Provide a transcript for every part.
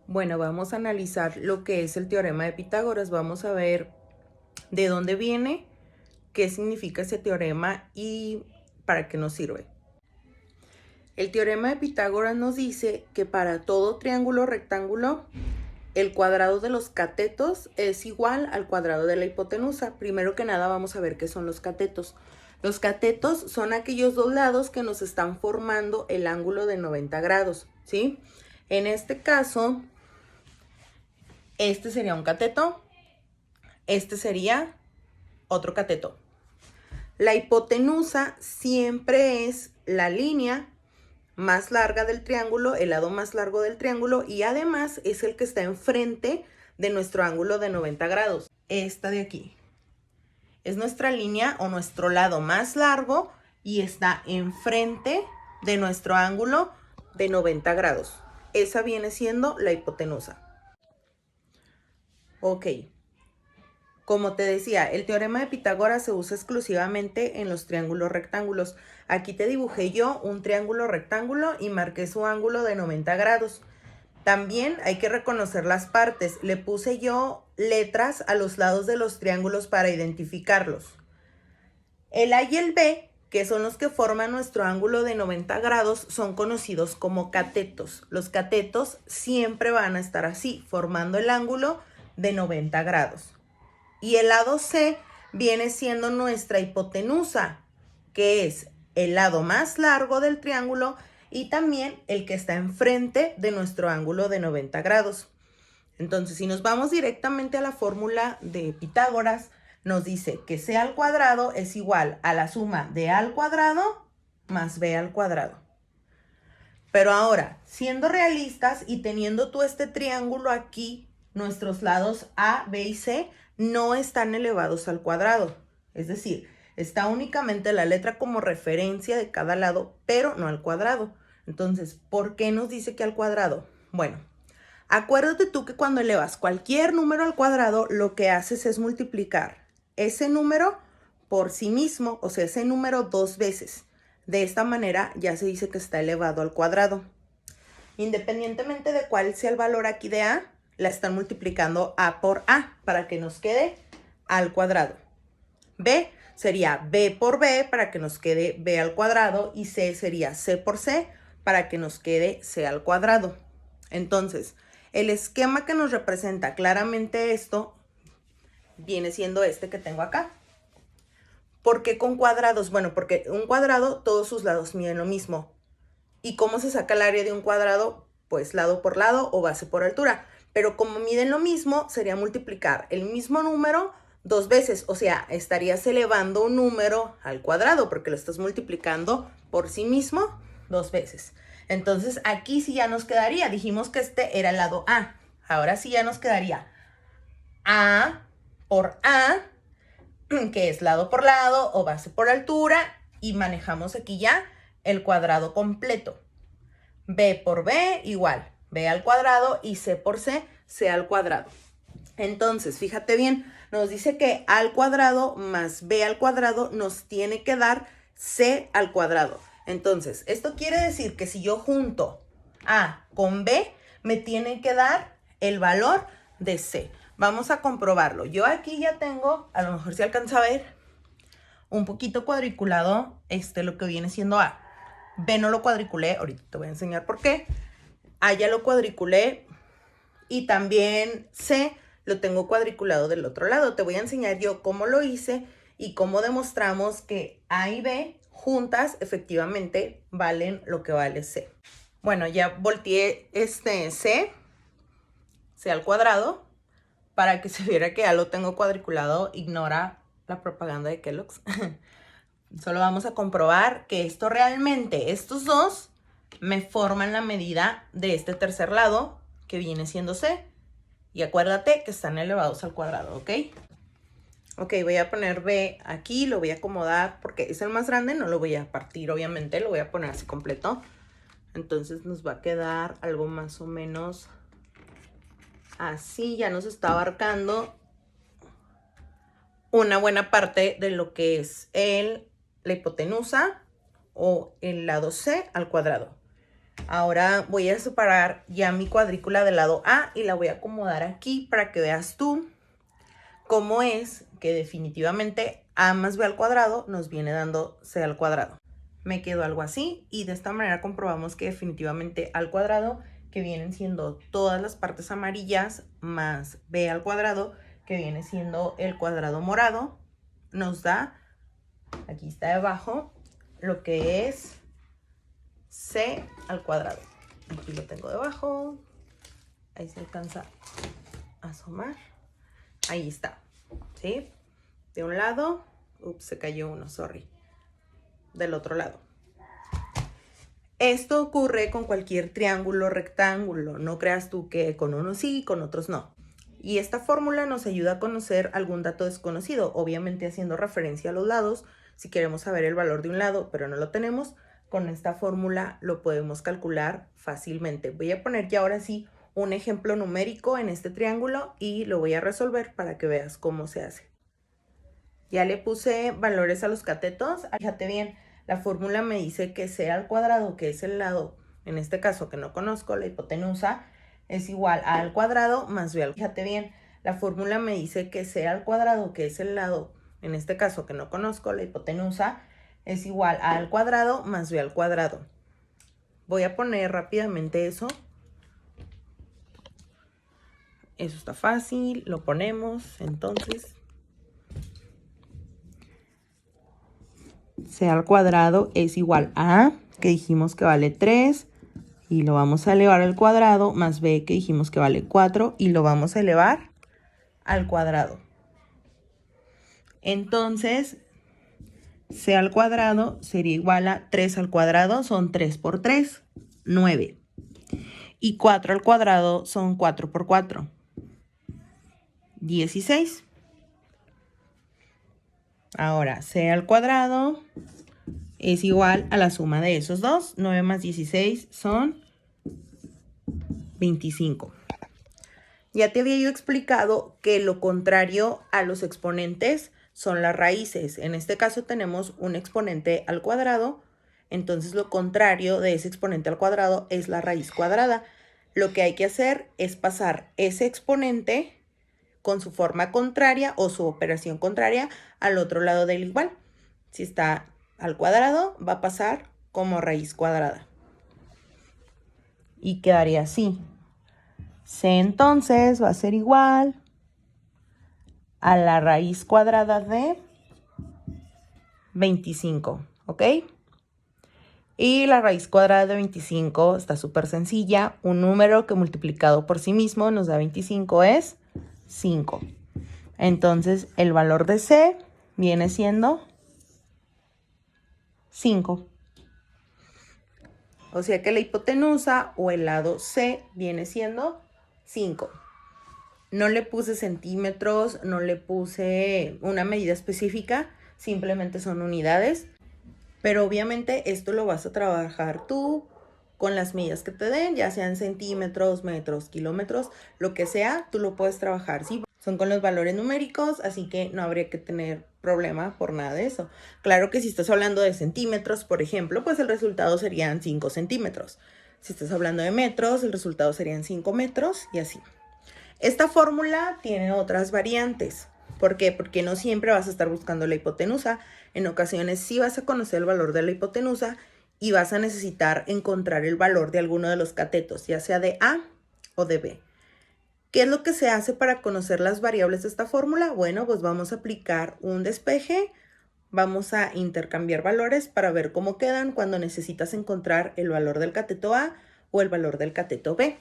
Bueno, vamos a analizar lo que es el teorema de Pitágoras. Vamos a ver de dónde viene, qué significa ese teorema y para qué nos sirve. El teorema de Pitágoras nos dice que para todo triángulo rectángulo, el cuadrado de los catetos es igual al cuadrado de la hipotenusa. Primero que nada vamos a ver qué son los catetos. Los catetos son aquellos dos lados que nos están formando el ángulo de 90 grados, ¿sí? En este caso, este sería un cateto, este sería otro cateto. La hipotenusa siempre es la línea más larga del triángulo, el lado más largo del triángulo, y además es el que está enfrente de nuestro ángulo de 90 grados. Esta de aquí es nuestra línea o nuestro lado más largo y está enfrente de nuestro ángulo de 90 grados. Esa viene siendo la hipotenusa. Ok. Como te decía, el teorema de Pitágoras se usa exclusivamente en los triángulos rectángulos. Aquí te dibujé yo un triángulo rectángulo y marqué su ángulo de 90 grados. También hay que reconocer las partes. Le puse yo letras a los lados de los triángulos para identificarlos. El A y el B, que son los que forman nuestro ángulo de 90 grados, son conocidos como catetos. Los catetos siempre van a estar así, formando el ángulo de 90 grados. Y el lado C viene siendo nuestra hipotenusa, que es el lado más largo del triángulo y también el que está enfrente de nuestro ángulo de 90 grados. Entonces, si nos vamos directamente a la fórmula de Pitágoras, nos dice que C al cuadrado es igual a la suma de A al cuadrado más B al cuadrado. Pero ahora, siendo realistas y teniendo tú este triángulo aquí, nuestros lados A, B y C no están elevados al cuadrado. Es decir, está únicamente la letra como referencia de cada lado, pero no al cuadrado. Entonces, ¿por qué nos dice que al cuadrado? Bueno, acuérdate tú que cuando elevas cualquier número al cuadrado, lo que haces es multiplicar ese número por sí mismo, o sea, ese número dos veces. De esta manera ya se dice que está elevado al cuadrado. Independientemente de cuál sea el valor aquí de A, la están multiplicando A por A para que nos quede A al cuadrado. B sería B por B para que nos quede B al cuadrado y C sería C por C para que nos quede C al cuadrado. Entonces, el esquema que nos representa claramente esto viene siendo este que tengo acá. ¿Por qué con cuadrados? Bueno, porque un cuadrado todos sus lados miden lo mismo. ¿Y cómo se saca el área de un cuadrado? Pues lado por lado o base por altura. Pero como miden lo mismo, sería multiplicar el mismo número dos veces. O sea, estarías elevando un número al cuadrado porque lo estás multiplicando por sí mismo dos veces. Entonces, aquí sí ya nos quedaría. Dijimos que este era el lado A. Ahora sí ya nos quedaría A por A, que es lado por lado o base por altura. Y manejamos aquí ya el cuadrado completo. B por B igual B al cuadrado y C por C, C al cuadrado. Entonces, fíjate bien, nos dice que A al cuadrado más B al cuadrado nos tiene que dar C al cuadrado. Entonces, esto quiere decir que si yo junto A con B, me tiene que dar el valor de C. Vamos a comprobarlo. Yo aquí ya tengo, a lo mejor se alcanza a ver, un poquito cuadriculado lo que viene siendo A. B no lo cuadriculé, ahorita te voy a enseñar por qué. A ya lo cuadriculé y también C lo tengo cuadriculado del otro lado. Te voy a enseñar yo cómo lo hice y cómo demostramos que A y B juntas efectivamente valen lo que vale C. Bueno, ya volteé C al cuadrado para que se viera que ya lo tengo cuadriculado. Ignora la propaganda de Kellogg's. Solo vamos a comprobar que esto realmente, estos dos, me forman la medida de este tercer lado, que viene siendo C. Y acuérdate que están elevados al cuadrado, ¿ok? Ok, voy a poner B aquí, lo voy a acomodar porque es el más grande, no lo voy a partir, obviamente, lo voy a poner así completo. Entonces nos va a quedar algo más o menos así, ya nos está abarcando una buena parte de lo que es la hipotenusa o el lado C al cuadrado. Ahora voy a separar ya mi cuadrícula del lado A y la voy a acomodar aquí para que veas tú cómo es que definitivamente A más B al cuadrado nos viene dando C al cuadrado. Me quedó algo así y de esta manera comprobamos que definitivamente al cuadrado, que vienen siendo todas las partes amarillas, más B al cuadrado, que viene siendo el cuadrado morado, nos da, aquí está debajo, lo que es C al cuadrado. Aquí lo tengo debajo, ahí se alcanza a asomar, ahí está, ¿sí? De un lado, ups, se cayó uno, sorry, del otro lado. Esto ocurre con cualquier triángulo rectángulo, no creas tú que con unos sí y con otros no. Y esta fórmula nos ayuda a conocer algún dato desconocido, obviamente haciendo referencia a los lados. Si queremos saber el valor de un lado, pero no lo tenemos, con esta fórmula lo podemos calcular fácilmente. Voy a poner ya ahora sí un ejemplo numérico en este triángulo y lo voy a resolver para que veas cómo se hace. Ya le puse valores a los catetos. Fíjate bien, la fórmula me dice que C al cuadrado, que es el lado, en este caso que no conozco, la hipotenusa, es igual a al cuadrado más B al cuadrado. Fíjate bien, la fórmula me dice que C al cuadrado, que es el lado, en este caso que no conozco, la hipotenusa, es igual a al cuadrado más B al cuadrado. Voy a poner rápidamente eso. Eso está fácil, lo ponemos entonces. C al cuadrado es igual a, que dijimos que vale 3, y lo vamos a elevar al cuadrado, más B, que dijimos que vale 4, y lo vamos a elevar al cuadrado. Entonces, C al cuadrado sería igual a 3 al cuadrado, son 3 por 3, 9. Y 4 al cuadrado son 4 por 4, 16. Ahora, C al cuadrado es igual a la suma de esos dos. 9 más 16 son 25. Ya te había yo explicado que lo contrario a los exponentes son las raíces. En este caso tenemos un exponente al cuadrado, entonces lo contrario de ese exponente al cuadrado es la raíz cuadrada. Lo que hay que hacer es pasar ese exponente con su forma contraria o su operación contraria al otro lado del igual. Si está al cuadrado, va a pasar como raíz cuadrada. Y quedaría así. C entonces va a ser igual a la raíz cuadrada de 25, ¿ok? Y la raíz cuadrada de 25 está súper sencilla. Un número que multiplicado por sí mismo nos da 25 es 5. Entonces el valor de C viene siendo 5. O sea que la hipotenusa o el lado C viene siendo 5. No le puse centímetros, no le puse una medida específica, simplemente son unidades. Pero obviamente esto lo vas a trabajar tú con las medidas que te den, ya sean centímetros, metros, kilómetros, lo que sea, tú lo puedes trabajar, ¿sí? Son con los valores numéricos, así que no habría que tener problema por nada de eso. Claro que si estás hablando de centímetros, por ejemplo, pues el resultado serían 5 centímetros. Si estás hablando de metros, el resultado serían 5 metros y así. Esta fórmula tiene otras variantes. ¿Por qué? Porque no siempre vas a estar buscando la hipotenusa. En ocasiones sí vas a conocer el valor de la hipotenusa y vas a necesitar encontrar el valor de alguno de los catetos, ya sea de A o de B. ¿Qué es lo que se hace para conocer las variables de esta fórmula? Bueno, pues vamos a aplicar un despeje, vamos a intercambiar valores para ver cómo quedan cuando necesitas encontrar el valor del cateto A o el valor del cateto B.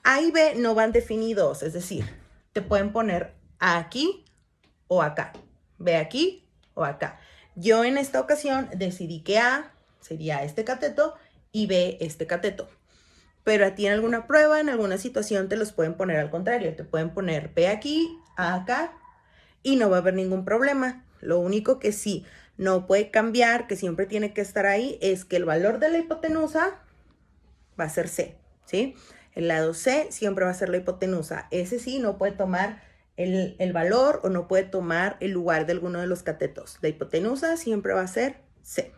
A y B no van definidos, es decir, te pueden poner A aquí o acá, B aquí o acá. Yo en esta ocasión decidí que A sería este cateto y B este cateto. Pero a ti en alguna prueba, en alguna situación te los pueden poner al contrario. Te pueden poner B aquí, A acá y no va a haber ningún problema. Lo único que sí no puede cambiar, que siempre tiene que estar ahí, es que el valor de la hipotenusa va a ser C, ¿sí? El lado C siempre va a ser la hipotenusa. Ese sí no puede tomar el valor o no puede tomar el lugar de alguno de los catetos. La hipotenusa siempre va a ser C.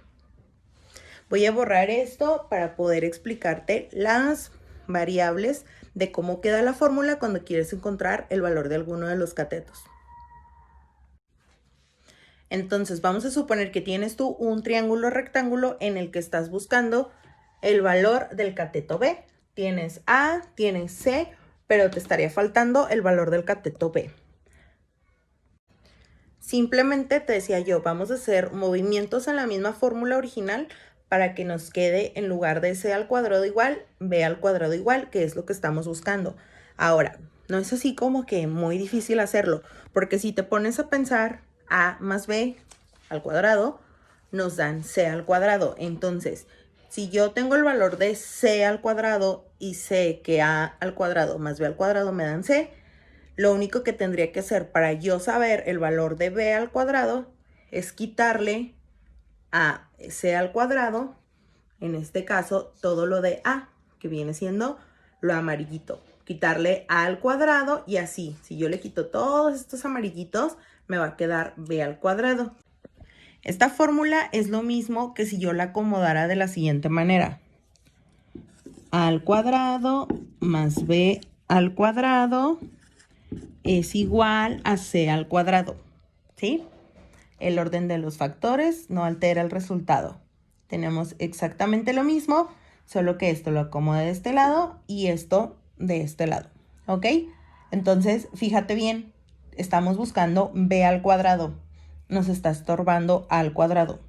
Voy a borrar esto para poder explicarte las variables de cómo queda la fórmula cuando quieres encontrar el valor de alguno de los catetos. Entonces vamos a suponer que tienes tú un triángulo rectángulo en el que estás buscando el valor del cateto B. Tienes A, tienes C, pero te estaría faltando el valor del cateto B. Simplemente te decía yo, vamos a hacer movimientos en la misma fórmula original para que nos quede en lugar de C al cuadrado igual, B al cuadrado igual, que es lo que estamos buscando. Ahora, no es así como que muy difícil hacerlo, porque si te pones a pensar, A más B al cuadrado nos dan C al cuadrado. Entonces, si yo tengo el valor de C al cuadrado y sé que A al cuadrado más B al cuadrado me dan C, lo único que tendría que hacer para yo saber el valor de B al cuadrado es quitarle a C al cuadrado, en este caso, todo lo de A, que viene siendo lo amarillito. Quitarle A al cuadrado y así, si yo le quito todos estos amarillitos, me va a quedar B al cuadrado. Esta fórmula es lo mismo que si yo la acomodara de la siguiente manera. A al cuadrado más B al cuadrado es igual a C al cuadrado, ¿sí? El orden de los factores no altera el resultado. Tenemos exactamente lo mismo, solo que esto lo acomodé de este lado y esto de este lado, ¿ok? Entonces, fíjate bien, estamos buscando B al cuadrado. Nos está estorbando A al cuadrado.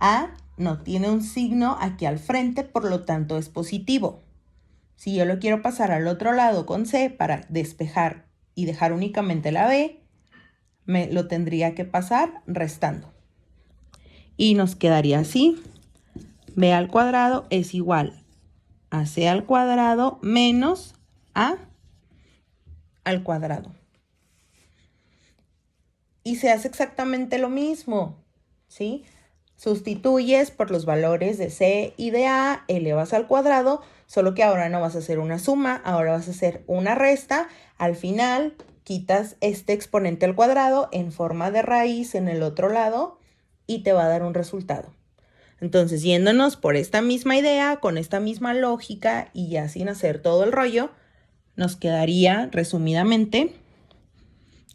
A no tiene un signo aquí al frente, por lo tanto es positivo. Si yo lo quiero pasar al otro lado con C para despejar y dejar únicamente la B, me lo tendría que pasar restando. Y nos quedaría así. B al cuadrado es igual a C al cuadrado menos A al cuadrado. Y se hace exactamente lo mismo, ¿sí? Sustituyes por los valores de C y de A, elevas al cuadrado, solo que ahora no vas a hacer una suma, ahora vas a hacer una resta. Al final, quitas este exponente al cuadrado en forma de raíz en el otro lado y te va a dar un resultado. Entonces, yéndonos por esta misma idea, con esta misma lógica y ya sin hacer todo el rollo, nos quedaría resumidamente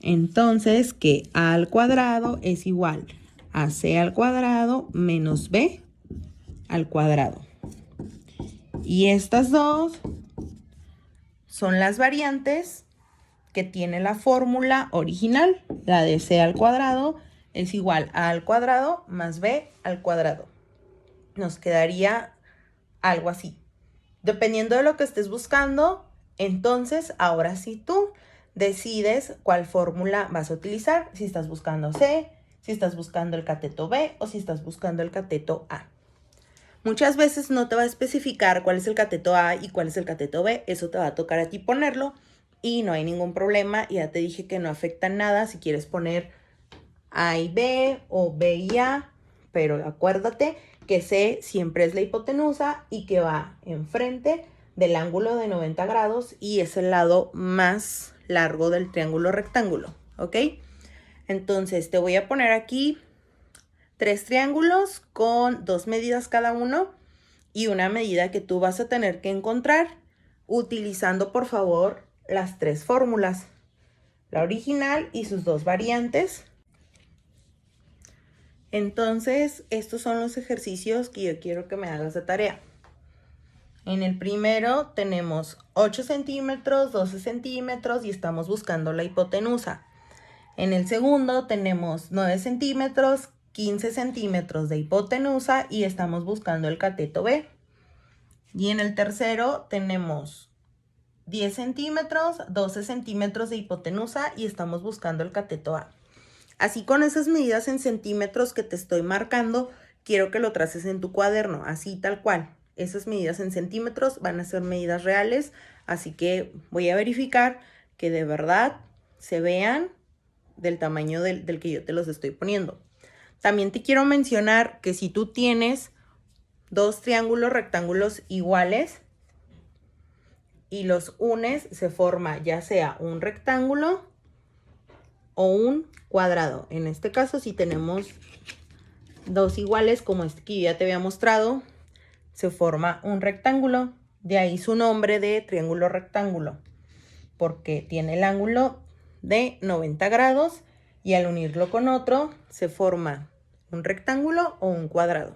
entonces que A al cuadrado es igual a C al cuadrado menos B al cuadrado. Y estas dos son las variantes que tiene la fórmula original. La de C al cuadrado es igual a al cuadrado más B al cuadrado. Nos quedaría algo así. Dependiendo de lo que estés buscando, entonces ahora sí tú decides cuál fórmula vas a utilizar. Si estás buscando C, si estás buscando el cateto B o si estás buscando el cateto A. Muchas veces no te va a especificar cuál es el cateto A y cuál es el cateto B. Eso te va a tocar a ti ponerlo y no hay ningún problema. Ya te dije que no afecta nada si quieres poner A y B o B y A, pero acuérdate que C siempre es la hipotenusa y que va enfrente del ángulo de 90 grados y es el lado más largo del triángulo rectángulo, ¿ok? Entonces te voy a poner aquí 3 triángulos con 2 medidas cada uno y una medida que tú vas a tener que encontrar utilizando, por favor, las 3 fórmulas, la original y sus 2 variantes. Entonces, estos son los ejercicios que yo quiero que me hagas de tarea. En el primero tenemos 8 centímetros, 12 centímetros y estamos buscando la hipotenusa. En el segundo tenemos 9 centímetros, 15 centímetros de hipotenusa y estamos buscando el cateto B. Y en el tercero tenemos 10 centímetros, 12 centímetros de hipotenusa y estamos buscando el cateto A. Así con esas medidas en centímetros que te estoy marcando, quiero que lo traces en tu cuaderno, así tal cual. Esas medidas en centímetros van a ser medidas reales, así que voy a verificar que de verdad se vean del tamaño del que yo te los estoy poniendo. También te quiero mencionar que si tú tienes 2 triángulos rectángulos iguales y los unes, se forma ya sea un rectángulo o un cuadrado. En este caso, si tenemos dos iguales como este que yo ya te había mostrado, se forma un rectángulo. De ahí su nombre de triángulo rectángulo, porque tiene el ángulo de 90 grados y al unirlo con otro se forma un rectángulo o un cuadrado.